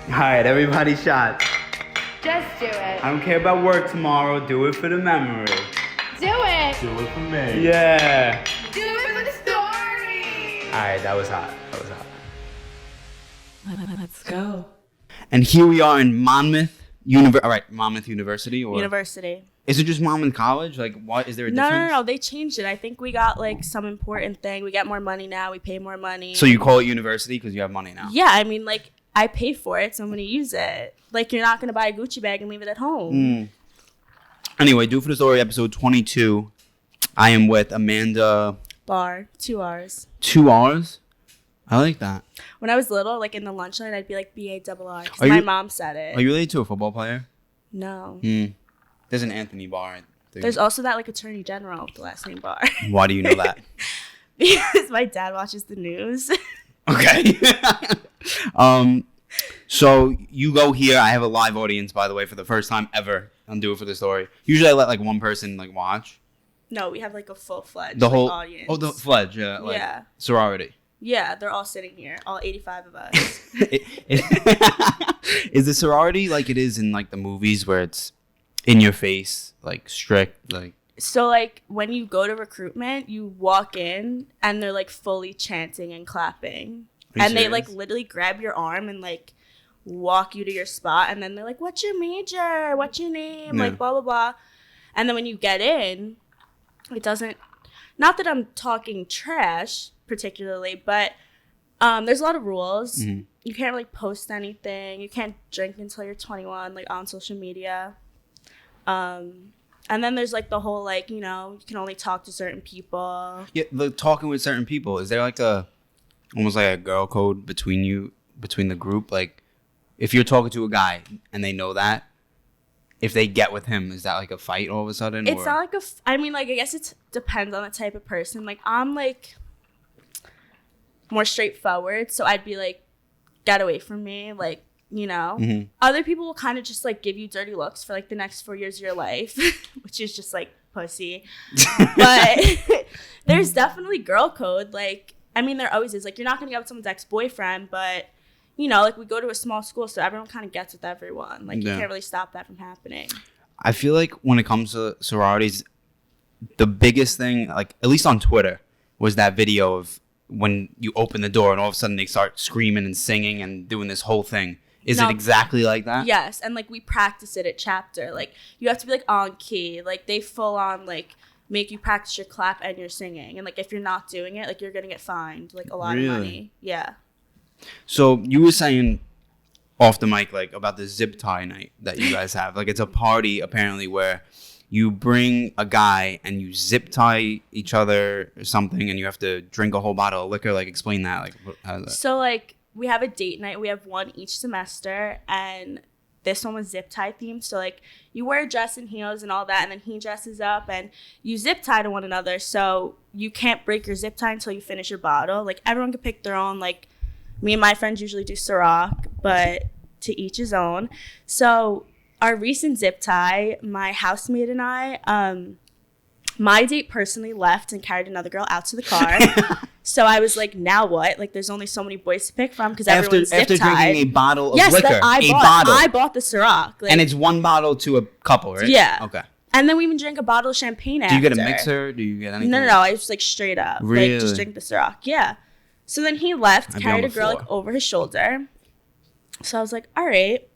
Alright, everybody shots. Just do it. I don't care about work tomorrow. Do it for the memory. Do it. Do it for me. Yeah. Do it for the story. Alright, that was hot. Let's go. And here we are in Monmouth University, or University. is it just Monmouth College? Like, what is there a difference? No. They changed it. I think we got like some important thing. We get more money now. We pay more money. So you call it university because you have money now? Yeah, I mean, like, I pay for it, so I'm going to use it. Like, you're not going to buy a Gucci bag and leave it at home. Anyway, Do For The Story, episode 22. I am with Amanda. Bar, 2 hours. 2 hours? I like that. When I was little, like, in the lunch line, I'd be like, B-A-R-R, because Are my you- mom said it. Are you related to a football player? No. There's an Anthony Barr. I think. There's also that, like, attorney general with the last name Bar. Why do you know that? Because my dad watches the news. Okay. So you go here. I have a live audience, by the way, for the first time ever on Do It For The Story. Usually I let like one person like watch. No, we have, like, a full-fledged The whole audience. Oh, the fledge, yeah. Like, Yeah. sorority. Yeah, they're all sitting here, all 85 of us. Is the sorority like it is in like the movies where it's in your face, like strict, like? So, like, when you go to recruitment, you walk in, and they're, like, fully chanting and clapping. Are you And they, serious? like, literally grab your arm and, like, walk you to your spot. And then they're like, what's your major? What's your name? Yeah. Like, blah, blah, blah. And then when you get in, it doesn't... Not that I'm talking trash, particularly, but there's a lot of rules. Mm-hmm. You can't, like, post anything. You can't drink until you're 21, like, on social media. And then there's, like, the whole, like, you know, you can only talk to certain people. Yeah, the talking with certain people. Is there like almost like a girl code between the group? Like, if you're talking to a guy and they know that, if they get with him, is that like a fight all of a sudden? It's not like I mean, like, I guess it depends on the type of person. Like, I'm, like, more straightforward. So I'd be like, get away from me. Like, you know, Other people will kind of just like give you dirty looks for like the next 4 years of your life, which is just like pussy. But there's definitely girl code. Like, I mean, there always is. Like, you're not gonna get with someone's ex-boyfriend, but you know, like, we go to a small school, so everyone kind of gets with everyone. Like, you Yeah. can't really stop that from happening. I feel like when it comes to sororities, the biggest thing, like at least on Twitter, was that video of when you open the door and all of a sudden they start screaming and singing and doing this whole thing. Is No. it exactly like that? Yes, and like we practice it at chapter. Like, you have to be like on key. Like, they full on like make you practice your clap and your singing. And like, if you're not doing it, like, you're gonna get fined like a lot Really? of money. Yeah. So you were saying off the mic like about the zip tie night that you guys have. Like, it's a party apparently where you bring a guy and you zip tie each other or something, and you have to drink a whole bottle of liquor. Like, explain that. Like, how is that? So like, we have a date night. We have one each semester, and this one was zip tie themed. So like, you wear a dress and heels and all that, and then he dresses up, and you zip tie to one another. So you can't break your zip tie until you finish your bottle. Like, everyone can pick their own. Like, me and my friends usually do Ciroc, but to each his own. So our recent zip tie, my housemate and I, my date personally left and carried another girl out to the car. So I was like, now what? Like, there's only so many boys to pick from because everyone's After zip-tied. drinking a bottle of Yes, liquor, that a bottle, I bought the Ciroc. Like, and it's one bottle to a couple, right? Yeah. Okay. and then we even drank a bottle of champagne Do after. you get a mixer? Do you get anything? No, I was like straight up. Really? Like, just drink the Ciroc. Yeah. So then he left, I'd be carried on a the girl floor. like over his shoulder. So I was like, all right.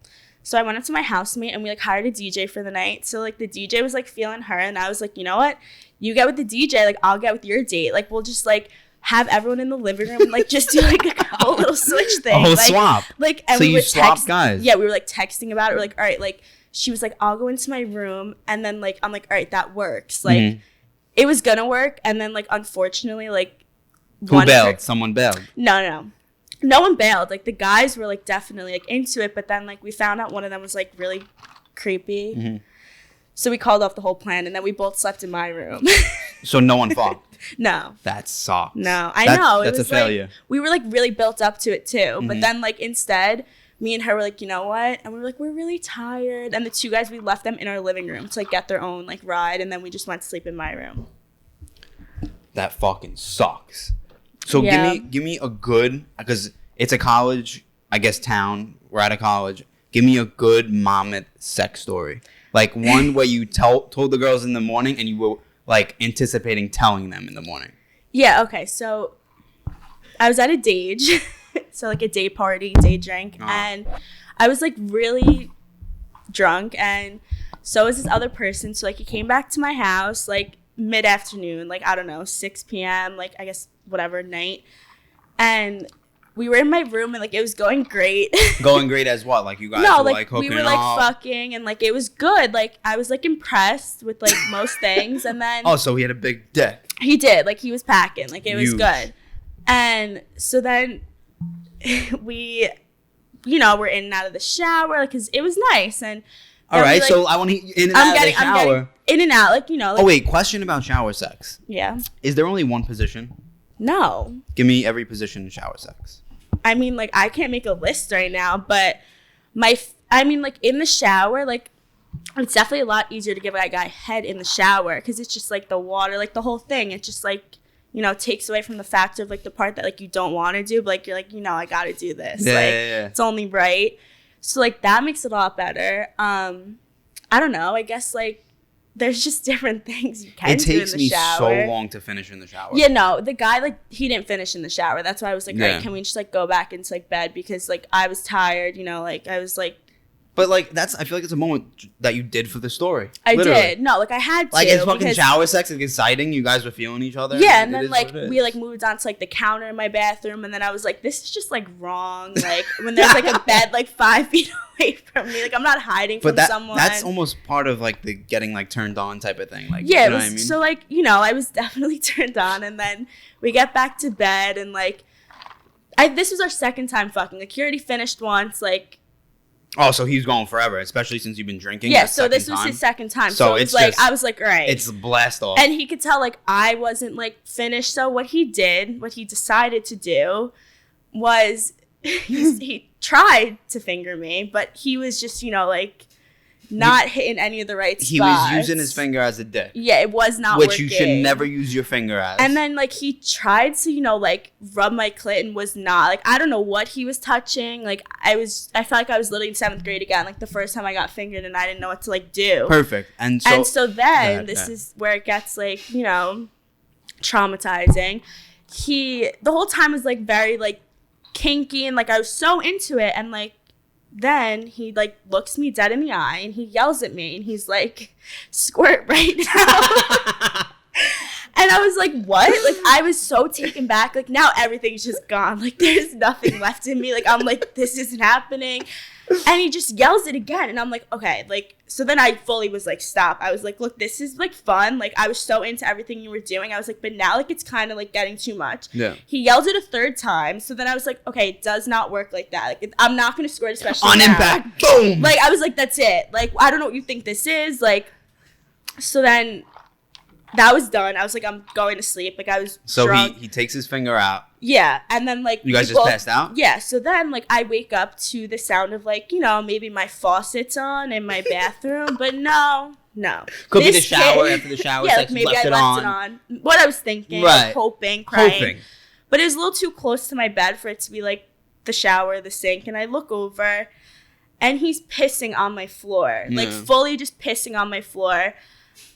So I went up to my housemate and we like hired a DJ for the night. So like the DJ was like feeling her, and I was like, you know what? You get with the DJ, like I'll get with your date. Like, we'll just like have everyone in the living room and like just do like a whole little switch thing. A whole like, swap. Like, and So we you were swapped guys? Yeah, we were like texting about it. We're like, all right, like she was like, I'll go into my room, and then like I'm like, all right, that works. Like it was gonna work, and then like unfortunately, like Who bailed? Someone bailed. No one bailed. Like, the guys were like definitely like into it, but then like we found out one of them was like really creepy. So we called off the whole plan, and then we both slept in my room. So no one fought. No. That sucks. No, I know. It That's was a failure. Like, we were like really built up to it too. But then like instead, me and her were like, you know what? And we were like, we're really tired. And the two guys, we left them in our living room to like get their own like ride. And then we just went to sleep in my room. That fucking sucks. So Yeah. give me a good, because it's a college I guess, town. We're out of college. Give me a good Monmouth sex story. Like one where you told the girls in the morning and you were like anticipating telling them in the morning. Yeah, okay. So I was at a dage. So like a day party, day drink. And I was like really drunk. And so was this other person. So like he came back to my house like mid-afternoon, like I don't know, 6 p.m., like I guess whatever night. And we were in my room and like it was going great. Going great as what? Like you guys were like hooking we were like up? fucking and like it was good. Like I was like impressed with like most things. And then oh, so he had a big dick. He did. Like he was packing. Like it was Huge. good. And so then we, you know, we're in and out of the shower, like, cause it was nice. And all right, like, so I want to in and out of the shower. I'm getting in and out, like, you know. Like, oh wait, question about shower sex. Yeah. Is there only one position? No. Give me every position in shower sex. I mean, like, I can't make a list right now, but I mean, like, in the shower, like, it's definitely a lot easier to give a guy head in the shower because it's just, like, the water, like, the whole thing. It just, like, you know, takes away from the fact of, like, the part that, like, you don't want to do, but, like, you're like, you know, I got to do this. Yeah, like, yeah. It's only right. So, like, that makes it a lot better. I don't know. I guess, like, there's just different things you can do in the shower. It takes me so long to finish in the shower. Yeah, no, the guy, like, he didn't finish in the shower. That's why I was like, yeah. all right, can we just, like, go back into, like, bed? Because, like, I was tired, you know, like, I was, like. But, like, I feel like it's a moment that you did for the story. I literally. did. No, like, I had to. Like, it's fucking shower sex. It's exciting. You guys were feeling each other. Yeah, and then, like, we, like, moved on to, like, the counter in my bathroom. And then I was like, this is just, like, wrong. Like, when there's, like, a bed, like, 5 feet away from me. Like, I'm not hiding from someone. That's almost part of, like, the getting, like, turned on type of thing. Like, yeah, you know what I mean? So, like, you know, I was definitely turned on. And then we get back to bed. And, like, this was our second time fucking. Like, he already finished once, like. Oh, so he's going forever, especially since you've been drinking. Yeah, so this was his second time. So it's like, I was like, all right. It's a blast off. And he could tell, like, I wasn't, like, finished. So what he decided to do was he tried to finger me, but he was just, you know, like, not hitting any of the right spots. He was using his finger as a dick. Yeah, it was not working. Which you should never use your finger as. And then, like, he tried to, you know, like, rub my clit and was not. Like, I don't know what he was touching. Like, I felt like I was literally in 7th grade again. Like, the first time I got fingered and I didn't know what to, like, do. Perfect. And so then, this is where it gets, like, you know, traumatizing. The whole time was, like, very, like, kinky and, like, I was so into it. And, like, then he, like, looks me dead in the eye and he yells at me and he's like, squirt right now. And I was like, what? Like, I was so taken back. Like, now everything's just gone. Like, there's nothing left in me. Like, I'm like, this isn't happening. And he just yells it again. And I'm like, okay. Like, so then I fully was like, stop. I was like, look, this is, like, fun. Like, I was so into everything you were doing. I was like, but now, like, it's kind of, like, getting too much. Yeah. He yelled it a third time. So then I was like, okay, it does not work like that. Like, I'm not going to squirt, especially on now. impact. Boom. Like, I was like, that's it. Like, I don't know what you think this is. Like, so then that was done. I was like, I'm going to sleep. Like, I was drunk. He takes his finger out. Yeah, and then, like... You guys just passed out? Yeah, so then, like, I wake up to the sound of, like, you know, maybe my faucet's on in my bathroom, but no. Could be the shower after the shower. Yeah, like, maybe I left it on. What I was thinking, right. Like, hoping, crying. But it was a little too close to my bed for it to be, like, the shower, the sink, and I look over, and he's pissing on my floor. Like, fully just pissing on my floor.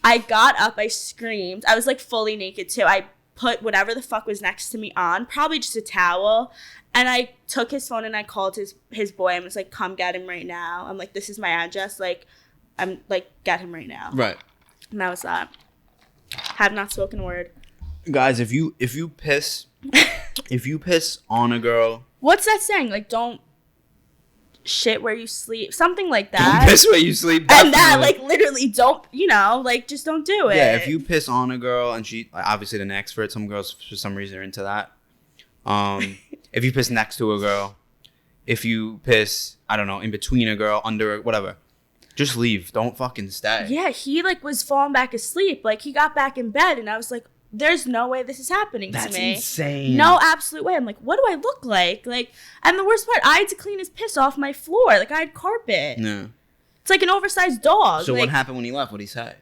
I got up, I screamed. I was, like, fully naked, too. I put whatever the fuck was next to me on, probably just a towel, and I took his phone and I called his boy and was like, come get him right now. I'm like, this is my address. Like, I'm like, get him right now. Right. And that was that. Have not spoken a word. Guys, if you piss on a girl. What's that saying? Like, don't shit where you sleep, something like that. Don't piss where you sleep, definitely. And that, like, literally don't, you know, like, just don't do it. Yeah, if you piss on a girl and she, like, obviously an expert, some girls for some reason are into that. If you piss next to a girl, if you piss, I don't know, in between a girl, under, whatever, just leave. Don't fucking stay. Yeah, he, like, was falling back asleep. Like, he got back in bed and I was like, there's no way this is happening to me. That's insane. No absolute way. I'm like, what do I look like? Like, and the worst part, I had to clean his piss off my floor. Like, I had carpet. Yeah. It's like an oversized dog. So like, what happened when he left? What'd he say?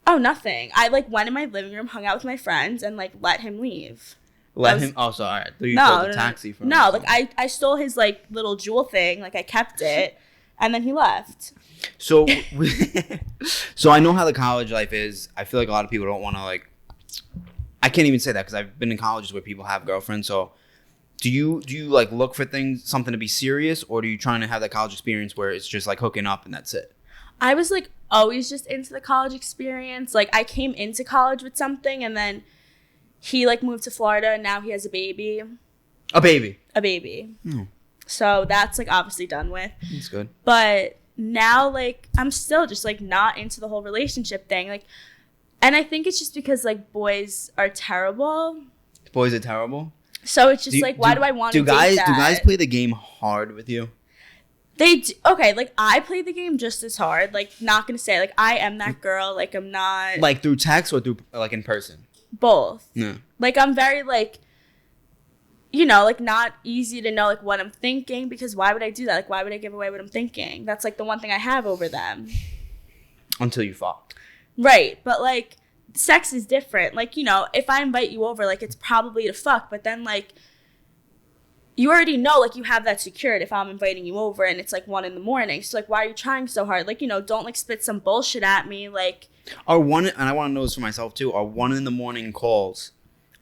Oh, nothing. I, like, went in my living room, hung out with my friends, and, like, let him leave. Let him. Oh, sorry. I thought you No, called no, a taxi for him. No, like I stole his like little jewel thing, like I kept it, and then he left. So, so I know how the college life is. I feel like a lot of people don't want to like. I can't even say that because I've been in colleges where people have girlfriends. So, do you like look for something to be serious, or do you trying to have that college experience where it's just like hooking up and that's it? I was like always just into the college experience. Like I came into college with something, and then he like moved to Florida, and now he has a baby. A baby. A baby. Hmm. So that's like obviously done with. That's good. But now like I'm still just like not into the whole relationship thing. Like, and I think it's just because like boys are terrible. Boys are terrible. So it's just why do I want to date that? Do guys play the game hard with you? They do. Okay, like I play the game just as hard. Like, not gonna say like I am that girl. Like I'm not. Like through text or through like in person? Both. Yeah. Like I'm very like, you know, like not easy to know like what I'm thinking, because why would I do that? Like why would I give away what I'm thinking? That's like the one thing I have over them. Until you fuck. Right, but like sex is different. Like, you know, if I invite you over, like it's probably to fuck, but then like you already know, like, you have that secured if I'm inviting you over and it's, like, 1 a.m. So, like, why are you trying so hard? Like, you know, don't, like, spit some bullshit at me. Like, And I want to know this for myself, too. Are 1 a.m. calls,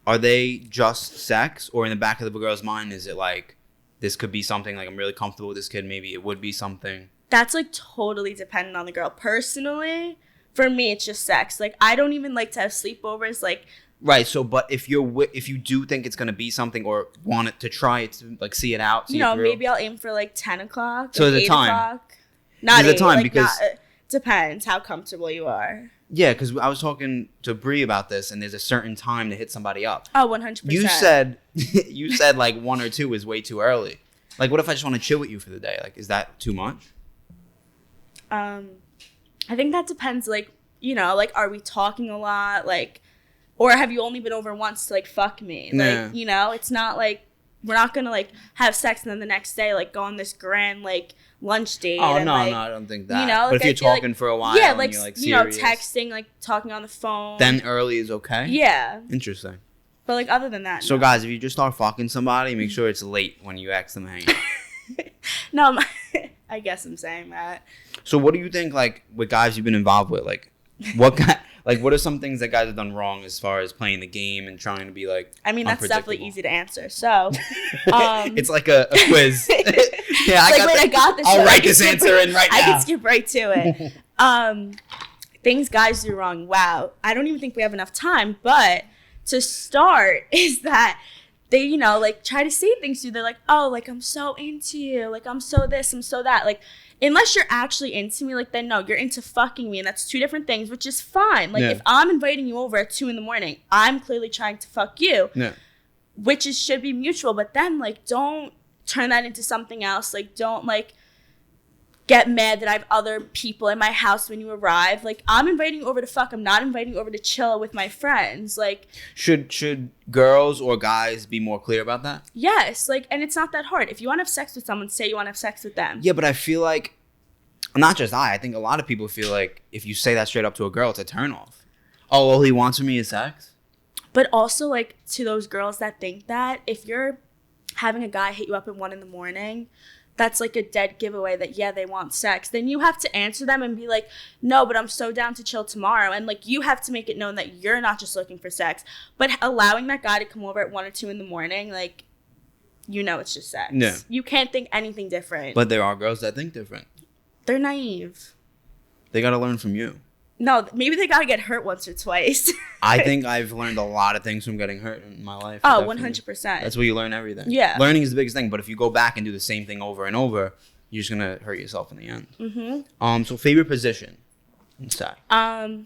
are they just sex? Or in the back of the girl's mind, is it, like, this could be something, like, I'm really comfortable with this kid. Maybe it would be something. That's, like, totally dependent on the girl. Personally, for me, it's just sex. Like, I don't even like to have sleepovers, like... Right, so, but if you do think it's going to be something or want it to try it, to, like, see it out, see you know, it through. maybe I'll aim for, like, 10 o'clock, so like, there's a 8 time. o'clock. Not there's 8, a time, like, because... depends how comfortable you are. Yeah, because I was talking to Bree about this, and there's a certain time to hit somebody up. Oh, 100%. You said, like, 1 or 2 is way too early. Like, what if I just want to chill with you for the day? Like, is that too much? I think that depends, like, you know, like, are we talking a lot? Like... Or have you only been over once to, like, fuck me? Like, yeah. You know, it's not, like, we're not going to, like, have sex and then the next day, like, go on this grand, like, lunch date. Oh, and, no, like, I don't think that. You know, but like, if you're talking like, for a while yeah, and like, you're, like, you know, serious, texting, like, talking on the phone. then early is okay? Yeah. Interesting. But, like, other than that, So, no. guys, if you just start fucking somebody, make sure it's late when you ask them to hang out. No, I guess I'm saying that. So, what do you think, like, with guys you've been involved with? Like, what are some things that guys have done wrong as far as playing the game and trying to be like? I mean, that's definitely easy to answer. So, it's like a quiz. Yeah, I got this. I'll write this answer in right now. I can skip right to it. Things guys do wrong. Wow, I don't even think we have enough time. But to start is that they, you know, like try to say things to you. They're like, oh, like I'm so into you. Like I'm so this, I'm so that. Like. Unless you're actually into me, like, then no, you're into fucking me, and that's 2 different things, which is fine. Like, if I'm inviting you over at 2 a.m, I'm clearly trying to fuck you, which should be mutual, but then, like, don't turn that into something else. Like, don't, like, get mad that I have other people in my house when you arrive. Like, I'm inviting you over to fuck. I'm not inviting you over to chill with my friends. Like, should girls or guys be more clear about that? Yes, like, and it's not that hard. If you want to have sex with someone, say you want to have sex with them. Yeah, but I feel like, not just I think a lot of people feel like if you say that straight up to a girl, it's a turnoff. Oh, all he wants from me is sex? But also, like, to those girls that think that, if you're having a guy hit you up at 1 a.m, that's like a dead giveaway that, yeah, they want sex. Then you have to answer them and be like, no, but I'm so down to chill tomorrow. And, like, you have to make it known that you're not just looking for sex. But allowing that guy to come over at 1 or 2 in the morning, like, you know it's just sex. Yeah. You can't think anything different. But there are girls that think different. They're naive. They got to learn from you. No, maybe they got to get hurt once or twice. I think I've learned a lot of things from getting hurt in my life. Oh, definitely. 100%. That's where you learn everything. Yeah. Learning is the biggest thing, but if you go back and do the same thing over and over, you're just going to hurt yourself in the end. Mm-hmm. So favorite position inside? I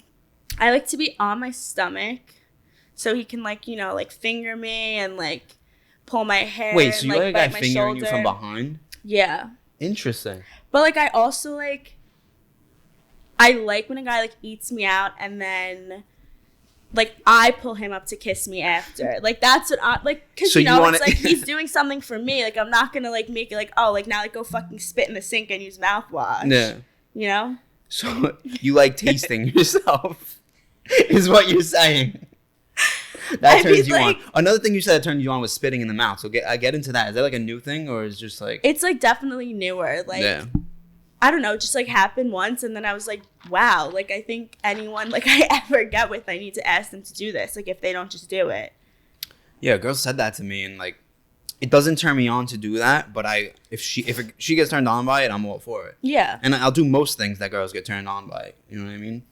like to be on my stomach so he can, like, you know, like, finger me and, like, pull my hair. Wait, so and, you like, like a guy bite my fingering you shoulder. from behind? Yeah. Interesting. But, like, I also, like, I like when a guy, like, eats me out and then, like, I pull him up to kiss me after. Like, that's what I, like, because, So you know, you it's wanna- like he's doing something for me. Like, I'm not going to, like, make it, like, oh, like, now, like, go fucking spit in the sink and use mouthwash. Yeah. You know? So you like tasting yourself, is what you're saying. That I turns mean, you like, on. Another thing you said that turned you on was spitting in the mouth. So get into that. Is that like a new thing or is it just like? It's like definitely newer. Like, Yeah. I don't know, it just like happened once, and then I was like, wow, like I think anyone like I ever get with, I need to ask them to do this. Like if they don't just do it. Yeah, a girl said that to me, and like, it doesn't turn me on to do that. But if she gets turned on by it, I'm all for it. Yeah. And I'll do most things that girls get turned on by. You know what I mean?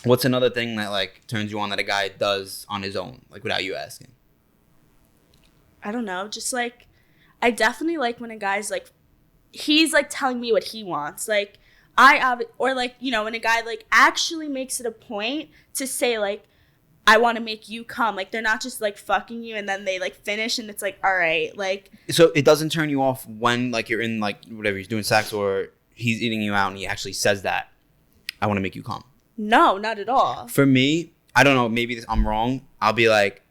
What's another thing that like turns you on that a guy does on his own, like without you asking? I don't know, just like I definitely like when a guy's like he's like telling me what he wants. Like or like, you know, when a guy like actually makes it a point to say like I want to make you come. Like they're not just like fucking you and then they like finish and it's like, all right, like. So it doesn't turn you off when like you're in like whatever he's doing sex or he's eating you out and he actually says that I want to make you come. No, not at all. For me, I don't know. Maybe I'm wrong. I'll be like,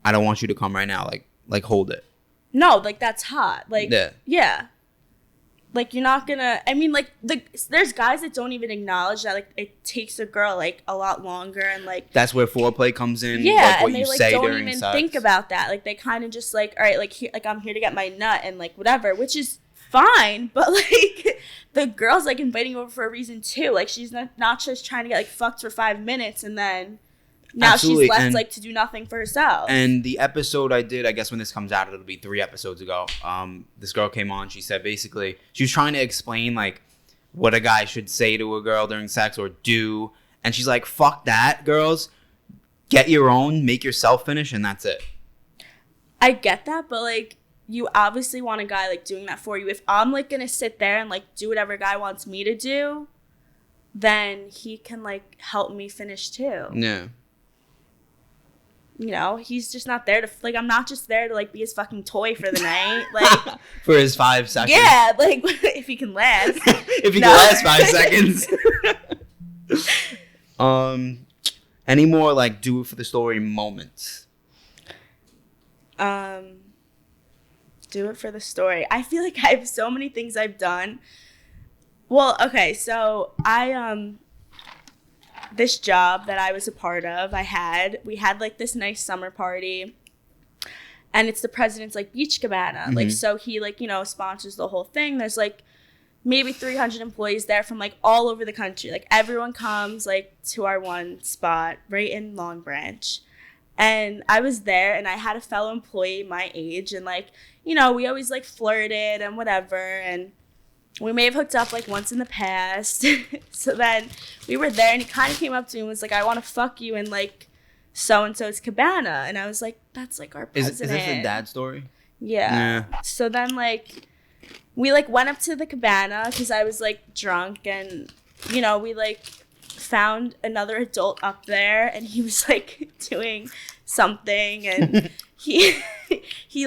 I don't want you to come right now. Like hold it. No, like that's hot. Like yeah. Like you're not gonna. I mean, like there's guys that don't even acknowledge that like it takes a girl like a lot longer and like. That's where foreplay comes in. Yeah, like, what and they you like say don't during even sex. think about that. Like they kind of just like, all right, like I'm here to get my nut and like whatever, which is fine. But like the girl's like inviting you over for a reason too. Like she's not just trying to get like fucked for 5 minutes and then. Now Absolutely. she's left and, like to do nothing for herself. And the episode I did, I guess when this comes out, it'll be 3 episodes ago. This girl came on. She said basically she was trying to explain like what a guy should say to a girl during sex or do, and she's like, "Fuck that, girls. Get your own, make yourself finish, and that's it." I get that, but like you obviously want a guy like doing that for you. If I'm like gonna sit there and like do whatever a guy wants me to do, then he can like help me finish too. Yeah. You know, he's just not there to like. I'm not just there to like be his fucking toy for the night, like for his 5 seconds. Yeah, like if he can last. If he can last 5 seconds. Any more like do it for the story moments? Do it for the story. I feel like I have so many things I've done. Well, okay, so this job that I was a part of, we had like this nice summer party and it's the president's like beach cabana. Mm-hmm. Like, so he like, you know, sponsors the whole thing. There's like maybe 300 employees there from like all over the country. Like everyone comes like to our one spot right in Long Branch. And I was there and I had a fellow employee my age and like, you know, we always like flirted and whatever. And we may have hooked up like once in the past. So then we were there and he kind of came up to me and was like, I want to fuck you in like so-and-so's cabana. And I was like, that's like our president. Is this the dad story? Yeah. So then like we like went up to the cabana because I was like drunk and, you know, we like found another adult up there and he was like doing something and he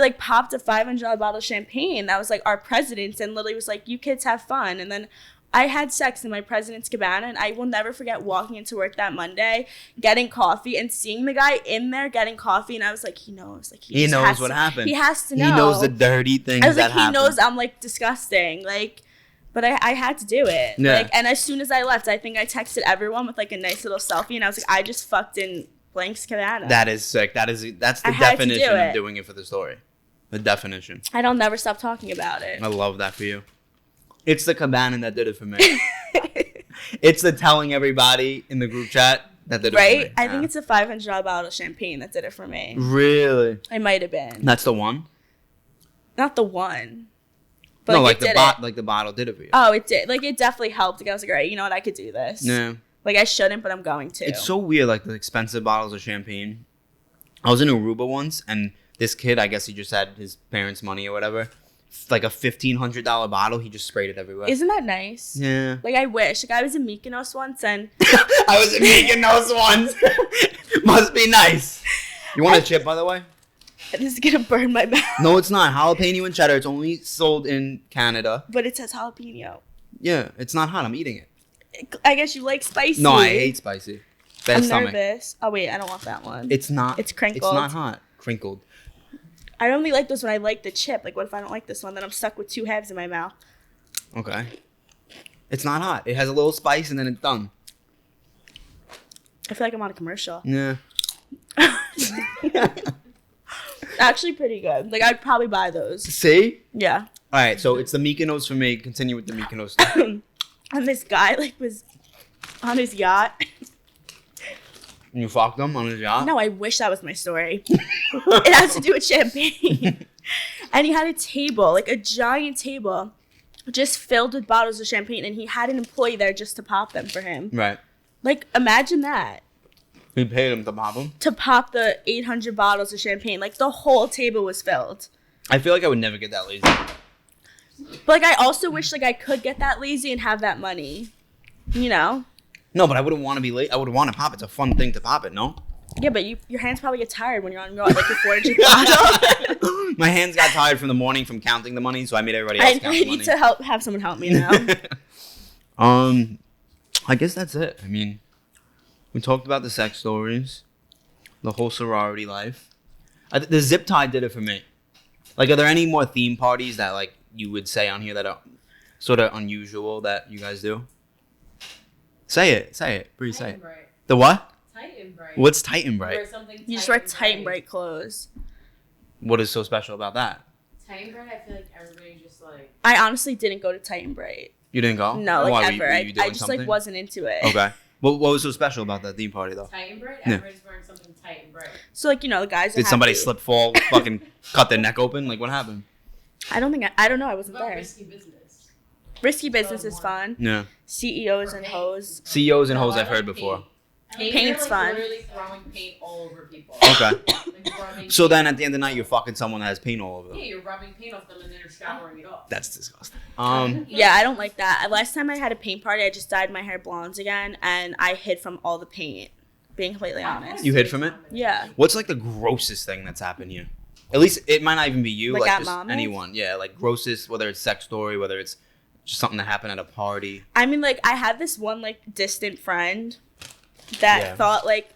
like popped a $500 bottle of champagne that was like our president's and literally was like, you kids have fun. And then I had sex in my president's cabana and I will never forget walking into work that Monday, getting coffee and seeing the guy in there getting coffee and I was like, he knows. Like he knows what happened. He has to know. He knows the dirty things I was like, that happen. he knows I'm like disgusting. Like, but I had to do it. Yeah. Like, and as soon as I left, I think I texted everyone with like a nice little selfie and I was like, I just fucked in Blank's cabana. That is sick. That's the definition of doing it for the story. The definition. And I'll never stop talking about it. I love that for you. It's the cabana that did it for me. It's the telling everybody in the group chat that did it for me. Right? I think it's a $500 bottle of champagne that did it for me. Really? It might have been. That's the one? Not the one. But no, like the bottle did it for you. Oh, it did. Like it definitely helped. Like I was like, all right, you know what? I could do this. Yeah. Like I shouldn't, but I'm going to. It's so weird, like the expensive bottles of champagne. I was in Aruba once, and this kid, I guess he just had his parents' money or whatever, like a $1,500 bottle. He just sprayed it everywhere. Isn't that nice? Yeah. Like I wish. Like I was in Mykonos once, and I was in Mykonos once. Must be nice. You want a chip, by the way? This is gonna burn my mouth. No, it's not. Jalapeno and cheddar. It's only sold in Canada. But it says jalapeno. Yeah, it's not hot. I'm eating it. I guess you like spicy. No, I hate spicy. Bad I'm stomach. nervous. Oh wait, I don't want that one. It's not. It's crinkled. It's not hot. Crinkled. I only like this when I like the chip. Like, what if I don't like this one? Then I'm stuck with 2 halves in my mouth. Okay. It's not hot. It has a little spice and then it's done. I feel like I'm on a commercial. Yeah. Actually pretty good. Like, I'd probably buy those. See? Yeah. All right, so it's the Mykonos for me. Continue with the Mykonos. And this guy, like, was on his yacht. You fucked him on his yacht? No, I wish that was my story. It has to do with champagne. And he had a table, like a giant table, just filled with bottles of champagne, and he had an employee there just to pop them for him. Right. Like, imagine that. We paid him to pop them? To pop the 800 bottles of champagne. Like, the whole table was filled. I feel like I would never get that lazy. But, like, I also wish, like, I could get that lazy and have that money. You know? No, but I wouldn't want to be late. I would want to pop it. It's a fun thing to pop it, no? Yeah, but your hands probably get tired when you're on your like your 400 bottle. My hands got tired from the morning from counting the money, so I made everybody else count I the need money. to have someone help me now. I guess that's it. I mean, we talked about the sex stories, the whole sorority life. The zip tie did it for me. Like, are there any more theme parties that, like, you would say on here that are sort of unusual that you guys do? Say it. Bree, say it. Bright. The what? Tight and bright. What's tight and bright? Wear something You just wear tight and bright clothes. What is so special about that? Tight and bright, I feel like everybody just like. I honestly didn't go to tight and bright. You didn't go? No, Why, like were ever. you I doing just something? like wasn't into it. Okay. What was so special about that theme party though? Tight and bright, Yeah. everybody's wearing something tight and bright. So like, you know, the guys. Did are somebody happy. slip, fall, fucking cut their neck open? Like, what happened? I don't think. I don't know. I It's wasn't about there. risky business. Risky business is fun. Yeah. CEOs and hoes. CEOs and No, hoes I I've heard like before. paint. Paint's They're, fun. Literally throwing paint all over people. Okay. Like, rubbing So paint. then at the end of the night, you're fucking someone that has paint all over them. Yeah, you're rubbing paint off them and then you're showering it off. That's disgusting. Yeah, I don't like that. Last time I had a paint party, I just dyed my hair blondes again, and I hid from all the paint. Being completely honest. You hid from it? Yeah. What's like the grossest thing that's happened here? At least it might not even be you, Like like at just Monmouth? anyone. Yeah, like grossest, whether it's sex story, whether it's just something that happened at a party. I mean, like, I had this one, like, distant friend that Yeah. thought, like,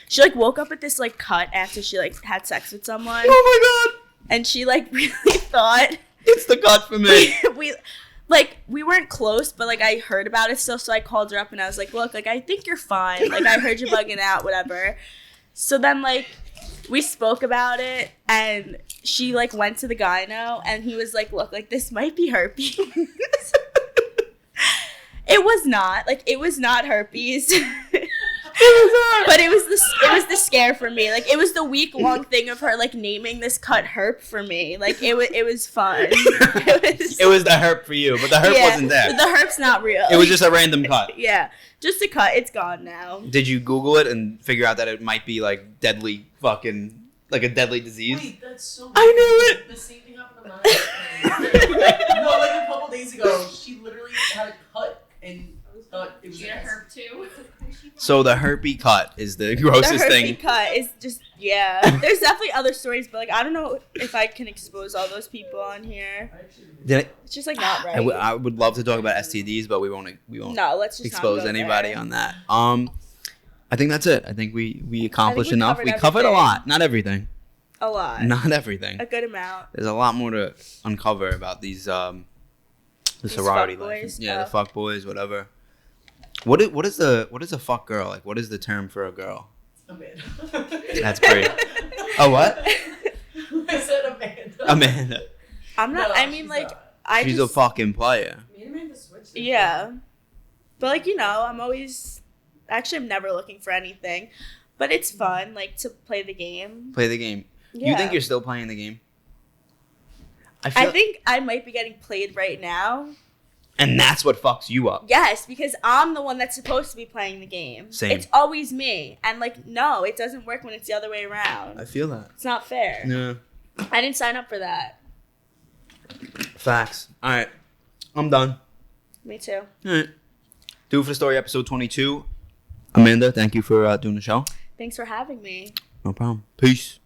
she, like, woke up with this, like, cut after she, like, had sex with someone. Oh my god! And she, like, really thought It's the cut for me. we weren't close, but, like, I heard about it still, so I called her up and I was like, look, like, I think you're fine. Like, I heard you bugging out, whatever. So then, like, we spoke about it, and she, like, went to the gyno, and he was like, look, like, this might be herpes. It was not. Like, it was not herpes. But it was the scare for me. Like, it was the week-long thing of her, like, naming this cut herp for me. Like, it was fun. It was the herp for you, but the herp wasn't there. The herp's not real. It was just a random cut. Yeah. Just a cut. It's gone now. Did you Google it and figure out that it might be like deadly fucking, like a deadly disease? Wait, that's so weird. I knew it! The same thing happened to mine. No, like a couple days ago, she literally had a cut and thought it was She had a herp too. So the herpy cut is the The grossest herpy thing. cut is just, yeah. There's definitely other stories, but, like, I don't know if I can expose all those people on here. Did It's just, like, not right. I would love to talk about STDs, but we won't No, let's just expose not go anybody there. on that. I think that's it. I think we accomplished we enough. covered We covered a everything. lot, not everything, A lot. not everything. A good amount. There's a lot more to uncover about these the sorority life. fuckboys? Yeah, the Oh. fuck boys, whatever. What is a fuck girl? Like, what is the term for a girl? Amanda. That's great. Oh, what? I said Amanda. Amanda. I'm not, No, I mean, she's like, not. I She's just, a fucking player. Me and Amanda switched. yeah. But, like, you know, I'm never looking for anything. But it's fun, like, to play the game. Play the game. Yeah. You think you're still playing the game? I think I might be getting played right now. And that's what fucks you up. Yes, because I'm the one that's supposed to be playing the game. Same. It's always me. And, like, no, it doesn't work when it's the other way around. I feel that. It's not fair. Yeah. I didn't sign up for that. Facts. All right. I'm done. Me too. All right. Do it for the story, episode 22. Amanda, thank you for doing the show. Thanks for having me. No problem. Peace.